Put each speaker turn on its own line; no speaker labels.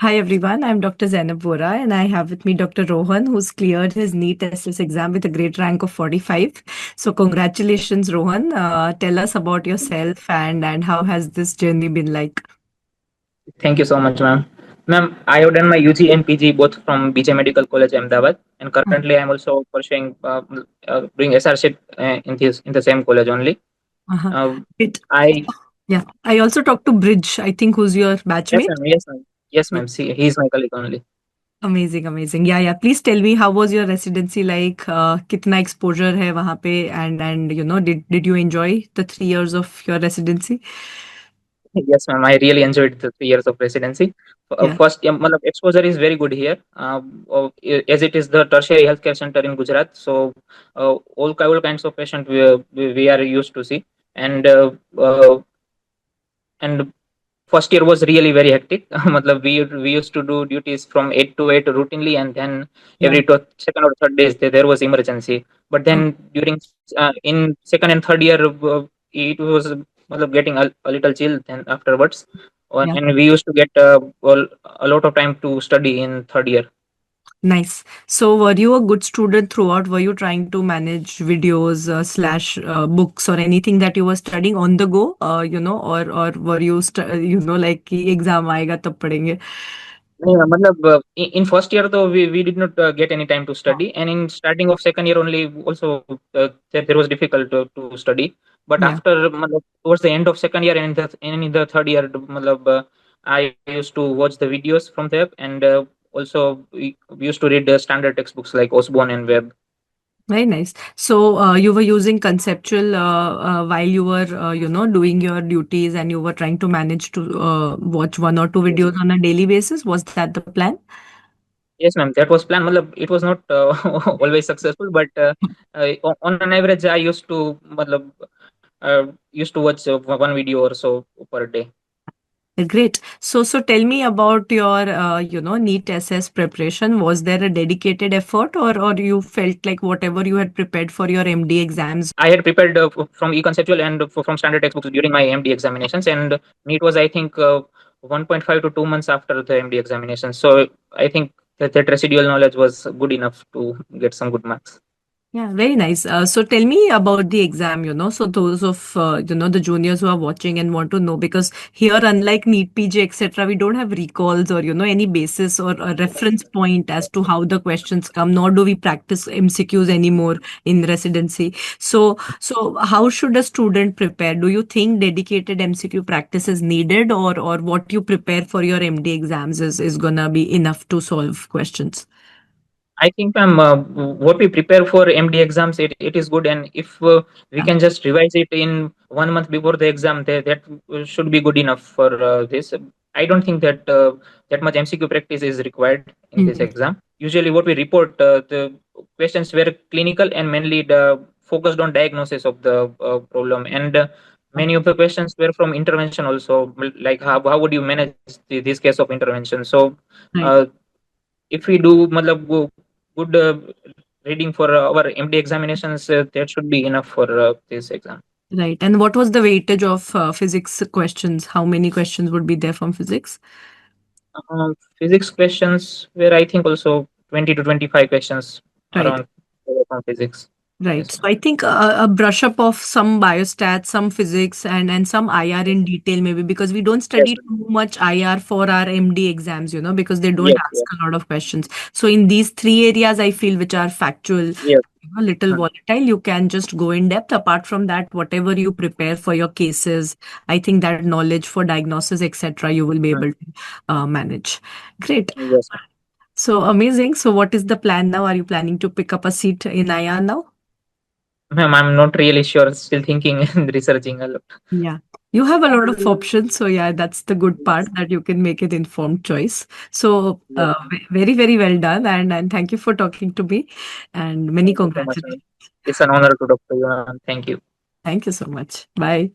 Hi everyone, I'm Dr. Zainab Bora and I have with me Dr. Rohan who's cleared his NEET SS exam with a great rank of 45. So congratulations Rohan. Tell us about yourself and how has this journey been like?
Thank you so much, ma'am. Ma'am, I have done my UG and PG both from BJ Medical College, Ahmedabad, and currently I'm also pursuing doing SRship in the same college only.
Uh-huh.
Uh,
It,
I
yeah, I also talked to Bridge, I think, who's your
Yes,
batchmate.
ma'am. Yes, ma'am. Yes,
Yeah.
ma'am. See, he's my colleague only.
Amazing, amazing. Yeah, yeah. Please tell me how was your residency like? कितना exposure है वहाँ पे and did you enjoy the 3 years of your residency?
Yes, ma'am. I really enjoyed the 3 years of residency.
Yeah.
First, matlab exposure is very good here, as it is the tertiary healthcare center in Gujarat. So, all kinds of patients we are used to see, and and first year was really very hectic. Matlab we used to do duties from 8 to 8 routinely, and then
Yeah.
every second or third days there was emergency. But
Oh,
then during in second and third year, it was matlab getting a little chill. Then afterwards,
yeah.
and we used to get a lot of time to study in third year.
Nice. So, were you a good student throughout? Were you trying to manage videos slash books or anything that you were studying on the go? Or were you like कि exam आएगा तब पढ़ेंगे?
Yeah, matlab, in first year though we did not get any time to study, and in starting of second year only also there was difficult to study. But
Yeah.
after matlab, towards the end of second year and in the third year, matlab, I used to watch the videos from there, and also we used to read the standard textbooks like Osborne and Webb.
Very nice. So, you were using conceptual while you were, doing your duties and you were trying to manage to watch one or two
Yes,
videos on a daily basis. Was that the plan?
yes, ma'am. That was plan. Matlab, it was not always successful, but on an average, I used to matlab, used to watch one video or so per day.
Great. So tell me about your, NEET SS preparation. Was there a dedicated effort or you felt like whatever you had prepared for your MD exams?
I had prepared from e-conceptual and from standard textbooks during my MD examinations, and NEET was, I think, 1.5 to 2 months after the MD examinations. So I think that residual knowledge was good enough to get some good marks.
Yeah, very nice. So tell me about the exam, so those of, the juniors who are watching and want to know, because here, unlike NEET PG, etc., we don't have recalls or, any basis or a reference point as to how the questions come, nor do we practice MCQs anymore in residency. So how should a student prepare? Do you think dedicated MCQ practice is needed or what you prepare for your MD exams is gonna be enough to solve questions?
I think, ma'am, what we prepare for MD exams, it is good, and if we
Yeah.
can just revise it in 1 month before the exam, that should be good enough for this. I don't think that that much MCQ practice is required in this
Mhm.
exam. Usually, what we report, the questions were clinical and mainly focused on diagnosis of the problem, and many of the questions were from intervention also, like how would you manage this case of intervention. So.
Right.
Uh, if we do matlab, good reading for our MD examinations, that should be enough for this exam.
Right. And what was the weightage of physics questions? How many questions would be there from physics?
Physics questions were, I think, also 20 to 25 questions
Right.
around from physics.
Right.
Yes,
So
ma'am.
I think a brush up of some biostats, some physics, and some IR in detail, maybe because we don't
Yes,
study
ma'am.
too much IR for our MD exams, because they don't
Yes,
ask
yes,
a lot of questions. So in these three areas, I feel which are factual,
yes.
a little
Hmm,
volatile, you can just go in depth. Apart from that, whatever you prepare for your cases, I think that knowledge for diagnosis, etc., you will be
hmm.
able to manage. Great.
Yes, ma'am.
So amazing. So what is the plan now? Are you planning to pick up a seat in IR now?
Ma'am, I'm not really sure. Still thinking and researching a lot.
Yeah. You have a lot of options. So yeah, that's the good part
Yes,
that you can make an informed choice. So
yes.
very, very well done. And thank you for talking to me and many
Thank you so much, ma'am.
congratulations.
It's an honor to talk to you, ma'am. Thank you.
Thank you so much. Bye.